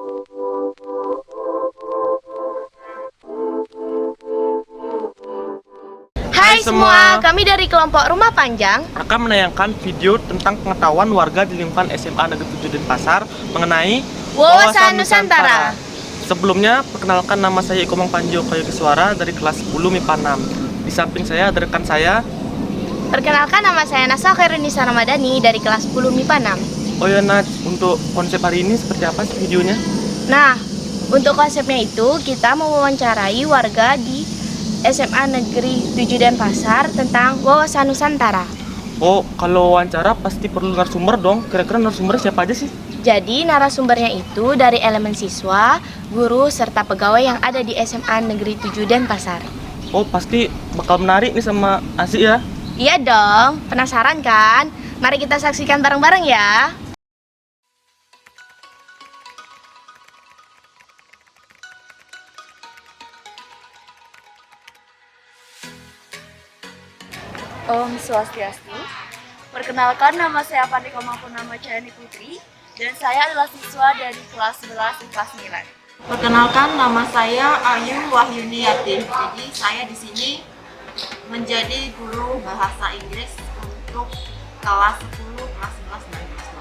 Hai semua, kami dari kelompok Rumah Panjang akan menayangkan video tentang pengetahuan warga di lingkungan SMA Negeri 7 Denpasar mengenai Wawasan Nusantara. Sebelumnya, perkenalkan nama saya Ikomang Panjo Kayokiswara dari kelas 10 MIPA 6. Di samping saya ada rekan saya. Perkenalkan nama saya Nasa Khairunisa Ramadhani dari kelas 10 MIPA 6. Oh ya Nat, untuk konsep hari ini seperti apa sih videonya? Nah, untuk konsepnya itu kita mau mewawancarai warga di SMA Negeri 7 Denpasar tentang wawasan Nusantara. Oh, kalau wawancara pasti perlu narasumber dong. Kira-kira narasumbernya siapa aja sih? Jadi narasumbernya itu dari elemen siswa, guru, serta pegawai yang ada di SMA Negeri 7 Denpasar. Oh, pasti bakal menarik nih sama Asik ya. Iya dong, penasaran kan? Mari kita saksikan bareng-bareng ya. Om Swastiastu. Perkenalkan, nama saya Pandika Mangkunama Cayani Putri dan saya adalah siswa dari kelas 11 kelas 9. Perkenalkan, nama saya Ayu Wahyuni Yatin. Jadi saya di sini menjadi guru bahasa Inggris untuk kelas 10, kelas 11, dan kelas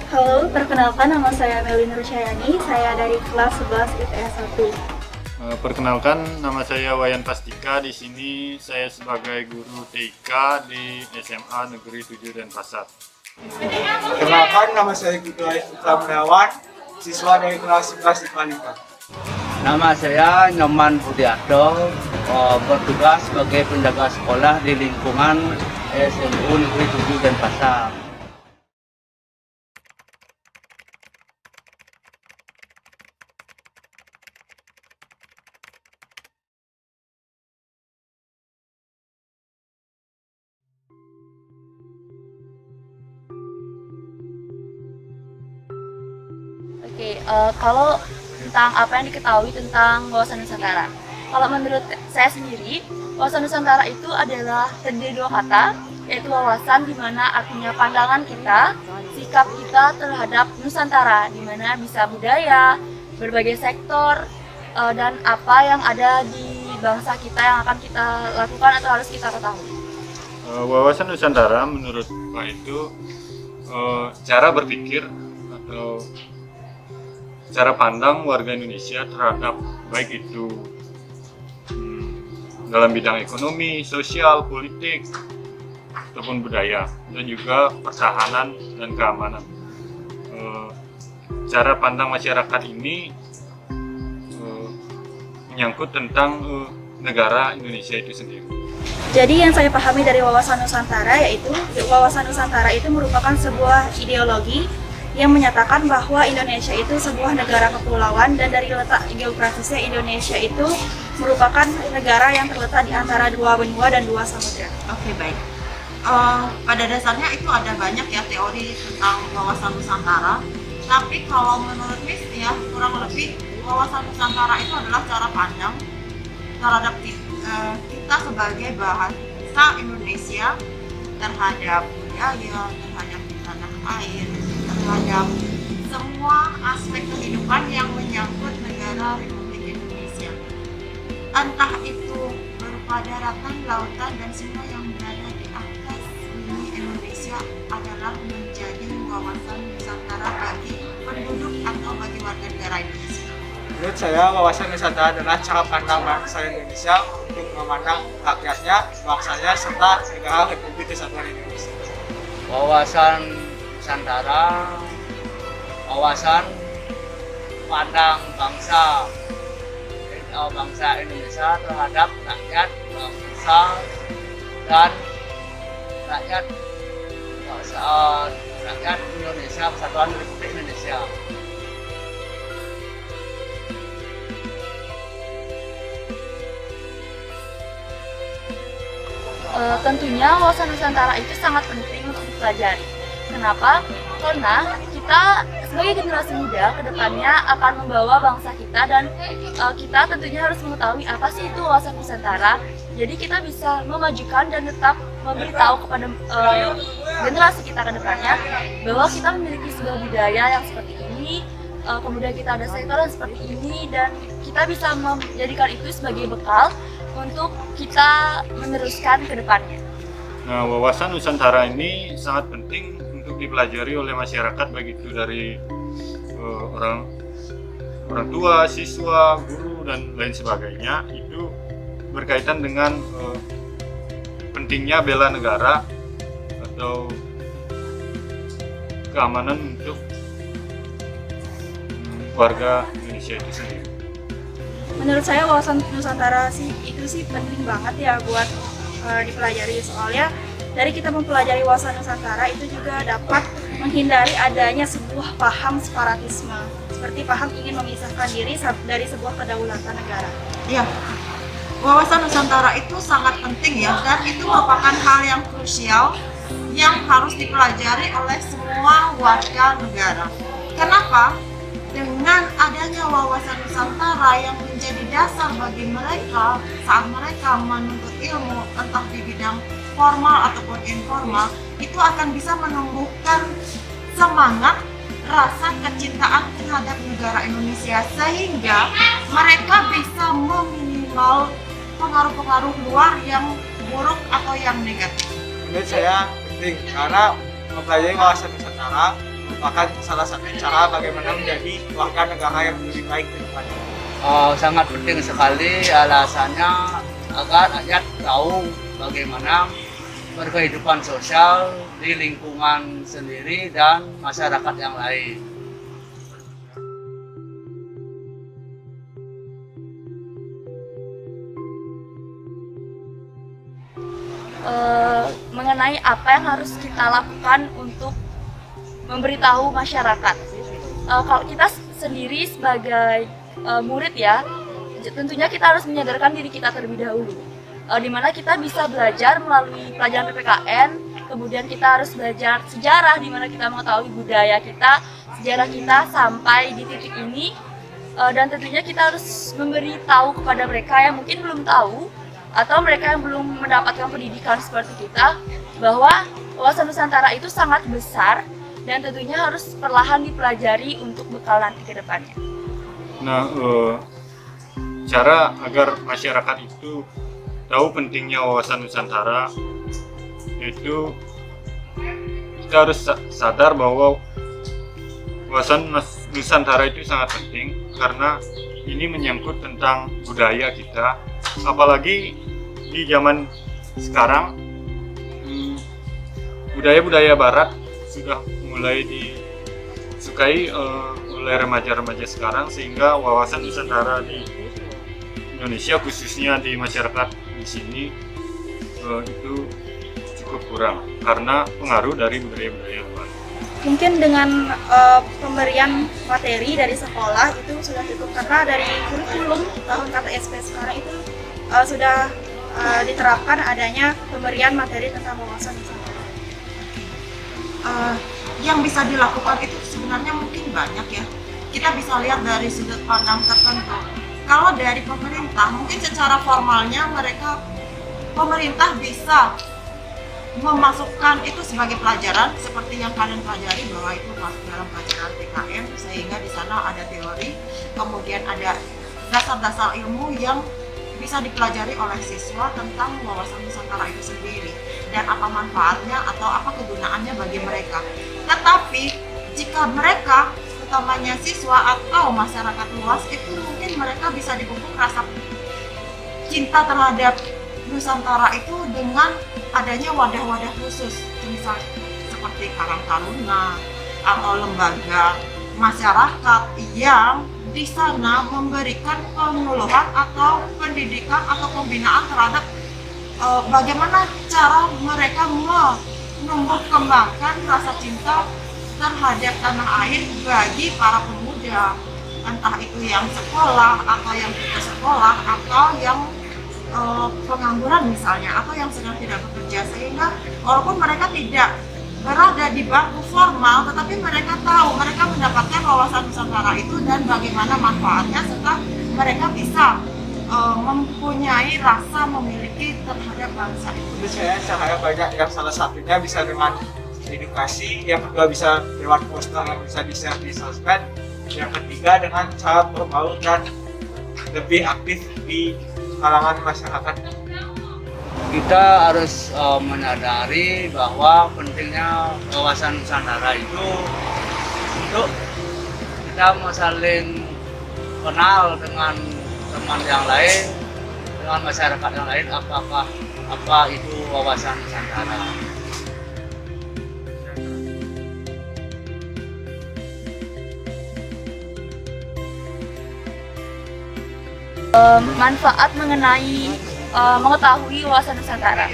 12. Halo, perkenalkan, nama saya Melin Rusyayani. Saya dari kelas 11 IPS 1. Perkenalkan, nama saya Wayan Pastika. Di sini saya sebagai guru TIK di SMA Negeri 7 Denpasar. Perkenalkan, nama saya Gudai Putra Gunawan, siswa dari kelas 11 IPA 5. Nama saya Nyoman Budiarto, bertugas sebagai penjaga sekolah di lingkungan SMU Negeri 7 Denpasar. Oke, kalau tentang apa yang diketahui tentang wawasan Nusantara. Kalau menurut saya sendiri, wawasan Nusantara itu adalah terdiri dua kata, yaitu wawasan di mana artinya pandangan kita, sikap kita terhadap Nusantara, di mana bisa budaya, berbagai sektor, dan apa yang ada di bangsa kita yang akan kita lakukan atau harus kita ketahui. Wawasan Nusantara menurut Pak itu cara berpikir atau cara pandang warga Indonesia terhadap baik itu dalam bidang ekonomi, sosial, politik, ataupun budaya, dan juga pertahanan dan keamanan. Cara pandang masyarakat ini menyangkut tentang negara Indonesia itu sendiri. Jadi yang saya pahami dari wawasan Nusantara yaitu wawasan Nusantara itu merupakan sebuah ideologi yang menyatakan bahwa Indonesia itu sebuah negara kepulauan dan dari letak geografisnya Indonesia itu merupakan negara yang terletak di antara dua benua dan dua samudra. Oke, baik. Pada dasarnya itu ada banyak ya teori tentang wawasan Nusantara. Tapi kalau menurut Miss ya, kurang lebih wawasan Nusantara itu adalah cara pandang terhadap kita sebagai bangsa Indonesia terhadap budaya, terhadap tanah air, terhadap semua aspek kehidupan yang menyangkut negara Republik Indonesia. Entah itu berupa daratan, lautan, dan semua yang berada di atas bumi Indonesia adalah menjadi wawasan Nusantara bagi penduduk atau bagi warga negara Indonesia. Menurut saya, wawasan Nusantara adalah cara pandang bangsa Indonesia untuk memandang rakyatnya, bangsanya, serta negara Republik Kesatuan Indonesia. Wawasan Nusantara, wawasan pandang bangsa Indonesia terhadap rakyat, bangsa, dan rakyat Indonesia, Kesatuan Republik Indonesia. Tentunya wawasan Nusantara itu sangat penting untuk dipelajari. Kenapa? Karena kita sebagai generasi muda kedepannya akan membawa bangsa kita dan kita tentunya harus mengetahui apa sih itu wawasan Nusantara. Jadi kita bisa memajukan dan tetap memberitahu kepada generasi kita kedepannya bahwa kita memiliki sebuah budaya yang seperti ini, kemudian kita ada sektoran seperti ini, dan kita bisa menjadikan itu sebagai bekal untuk kita meneruskan ke depannya. Nah, wawasan Nusantara ini sangat penting untuk dipelajari oleh masyarakat, baik itu dari orang tua, siswa, guru, dan lain sebagainya. Itu berkaitan dengan pentingnya bela negara atau keamanan untuk warga Indonesia itu sendiri. Menurut saya wawasan Nusantara itu sih penting banget ya buat dipelajari, soalnya dari kita mempelajari wawasan Nusantara itu juga dapat menghindari adanya sebuah paham separatisme, seperti paham ingin memisahkan diri dari sebuah kedaulatan negara. Iya, wawasan Nusantara itu sangat penting ya, dan itu merupakan hal yang krusial yang harus dipelajari oleh semua warga negara. Kenapa? Dengan adanya wawasan Nusantara yang menjadi dasar bagi mereka saat mereka menuntut ilmu, entah di bidang formal ataupun informal, itu akan bisa menumbuhkan semangat, rasa kecintaan terhadap negara Indonesia, sehingga mereka bisa meminimal pengaruh-pengaruh luar yang buruk atau yang negatif. Menurut saya penting karena mempelajari wawasan Nusantara merupakan salah satu cara bagaimana menjadi warga negara yang lebih baik ke depannya. Sangat penting sekali, alasannya agar rakyat tahu bagaimana berkehidupan sosial di lingkungan sendiri dan masyarakat yang lain. Mengenai apa yang harus kita lakukan untuk memberitahu masyarakat. Kalau kita sendiri sebagai murid ya, tentunya kita harus menyadarkan diri kita terlebih dahulu, di mana kita bisa belajar melalui pelajaran PPKN, kemudian kita harus belajar sejarah, di mana kita mengetahui budaya kita, sejarah kita sampai di titik ini, dan tentunya kita harus memberitahu kepada mereka yang mungkin belum tahu atau mereka yang belum mendapatkan pendidikan seperti kita, bahwa wawasan Nusantara itu sangat besar dan tentunya harus perlahan dipelajari untuk bekal nanti ke depannya. Nah, cara agar masyarakat itu tahu pentingnya wawasan Nusantara, itu kita harus sadar bahwa wawasan Nusantara itu sangat penting karena ini menyangkut tentang budaya kita, apalagi di zaman sekarang budaya-budaya barat sudah mulai disukai oleh remaja-remaja sekarang, sehingga wawasan Nusantara di Indonesia khususnya di masyarakat di sini itu cukup kurang karena pengaruh dari budaya-budaya luar. Mungkin dengan pemberian materi dari sekolah itu sudah cukup, karena dari kurikulum tahun KTSP sekarang itu sudah diterapkan adanya pemberian materi tentang wawasan Nusantara. Yang bisa dilakukan itu sebenarnya mungkin banyak ya. Kita bisa lihat dari sudut pandang tertentu. Kalau dari pemerintah, mungkin secara formalnya pemerintah bisa memasukkan itu sebagai pelajaran seperti yang kalian pelajari, bahwa itu masuk dalam pelajaran PKN, sehingga di sana ada teori, kemudian ada dasar-dasar ilmu yang bisa dipelajari oleh siswa tentang wawasan Nusantara itu sendiri dan apa manfaatnya atau apa kegunaannya bagi mereka. Tetapi jika mereka, utamanya siswa atau masyarakat luas, itu mungkin mereka bisa dipupuk rasa cinta terhadap Nusantara itu dengan adanya wadah-wadah khusus, misalnya seperti Karang Taruna atau lembaga masyarakat yang di sana memberikan penyuluhan atau pendidikan atau pembinaan terhadap bagaimana cara mereka menumbuh kembangkan rasa cinta terhadap tanah air bagi para pemuda, entah itu yang sekolah atau yang putus sekolah atau yang pengangguran misalnya, atau yang sedang tidak bekerja, sehingga walaupun mereka tidak berada di bangku formal, tetapi mereka tahu, mereka mendapatkan wawasan Nusantara itu dan bagaimana manfaatnya, serta mereka bisa mempunyai rasa memiliki terhadap bangsa itu. Menurut saya banyak, yang salah satunya bisa dengan edukasi, yang kedua bisa lewat poster yang bisa di-share di sosmed, Yang ketiga dengan cara berbaur dan lebih aktif di kalangan masyarakat. Kita harus menyadari bahwa pentingnya wawasan Nusantara itu untuk kita saling kenal dengan teman yang lain, dengan masyarakat yang lain, apa itu wawasan Nusantara. Manfaat mengenai mengetahui wawasan Nusantara.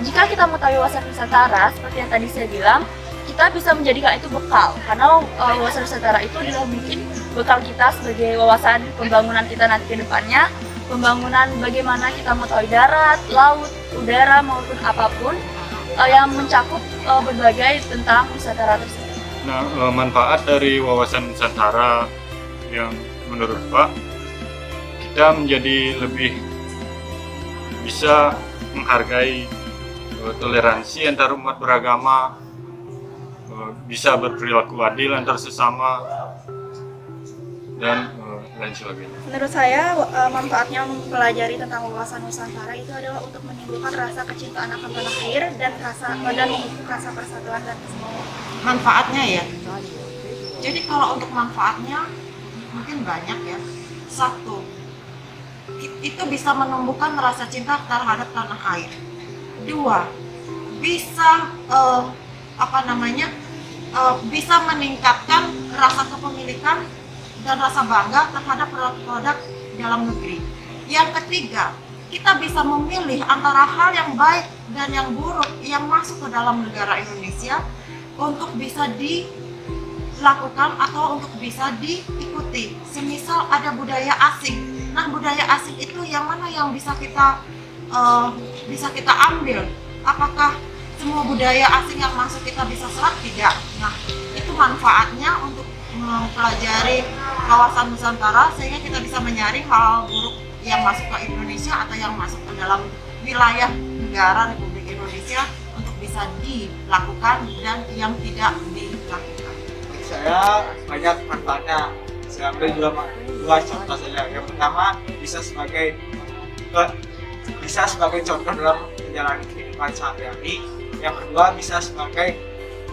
Jika kita mengetahui wawasan Nusantara, seperti yang tadi saya bilang, kita bisa menjadikan itu bekal. Karena wawasan Nusantara itu adalah mungkin bekal kita sebagai wawasan pembangunan kita nanti ke depannya, pembangunan bagaimana kita mengetahui darat, laut, udara maupun apapun yang mencakup berbagai tentang Nusantara tersebut. Nah, manfaat dari wawasan Nusantara yang menurut Pak, kita menjadi lebih bisa menghargai toleransi antar umat beragama, bisa berperilaku adil antar sesama, dan lain sebagainya. Menurut saya manfaatnya mempelajari tentang wawasan Nusantara itu adalah untuk menimbulkan rasa kecintaan akan tanah air dan memupuk rasa persatuan dan kesemuanya. Manfaatnya ya. Jadi kalau untuk manfaatnya mungkin banyak ya. Satu, itu bisa menumbuhkan rasa cinta terhadap tanah air. Dua, bisa bisa meningkatkan rasa kepemilikan dan rasa bangga terhadap produk-produk dalam negeri. Yang ketiga, kita bisa memilih antara hal yang baik dan yang buruk yang masuk ke dalam negara Indonesia untuk bisa dilakukan atau untuk bisa diikuti. Semisal ada budaya asing. Nah, budaya asing itu yang mana yang bisa kita ambil? Apakah semua budaya asing yang masuk kita bisa serap? Tidak. Nah, itu manfaatnya untuk mempelajari kawasan Nusantara sehingga kita bisa menyaring hal buruk yang masuk ke Indonesia atau yang masuk ke dalam wilayah negara Republik Indonesia untuk bisa dilakukan dan yang tidak dilakukan. Saya banyak manfaatnya. Saya ambil dua contoh saja. Yang pertama bisa sebagai contoh dalam menjalani kehidupan sehari-hari. Yang kedua bisa sebagai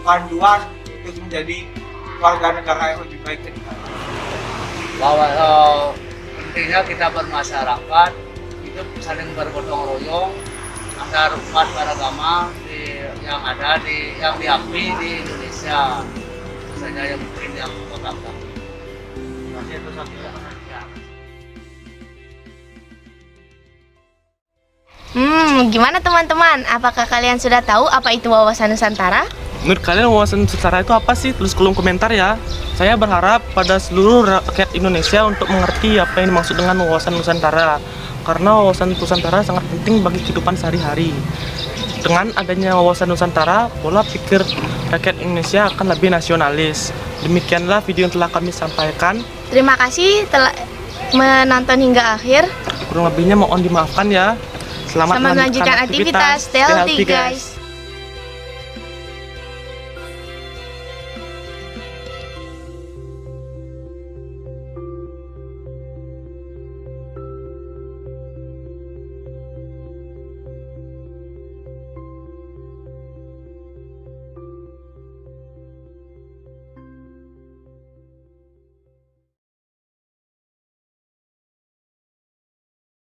panduan untuk menjadi warga negara yang lebih baik ke depan. Bahwa pentingnya kita bermasyarakat itu saling bergotong royong antar umat beragama yang diakui di Indonesia. Itu saja yang mungkin yang utama. Gimana teman-teman? Apakah kalian sudah tahu apa itu wawasan Nusantara? Menurut kalian wawasan Nusantara itu apa sih? Tulis kolom komentar ya. Saya berharap pada seluruh rakyat Indonesia untuk mengerti apa yang dimaksud dengan wawasan Nusantara. Karena wawasan Nusantara sangat penting bagi kehidupan sehari-hari. Dengan adanya wawasan Nusantara, pola pikir rakyat Indonesia akan lebih nasionalis. Demikianlah video yang telah kami sampaikan. Terima kasih telah menonton hingga akhir. Kurang lebihnya mohon dimaafkan ya. Selamat Melanjutkan aktivitas. Stay healthy guys.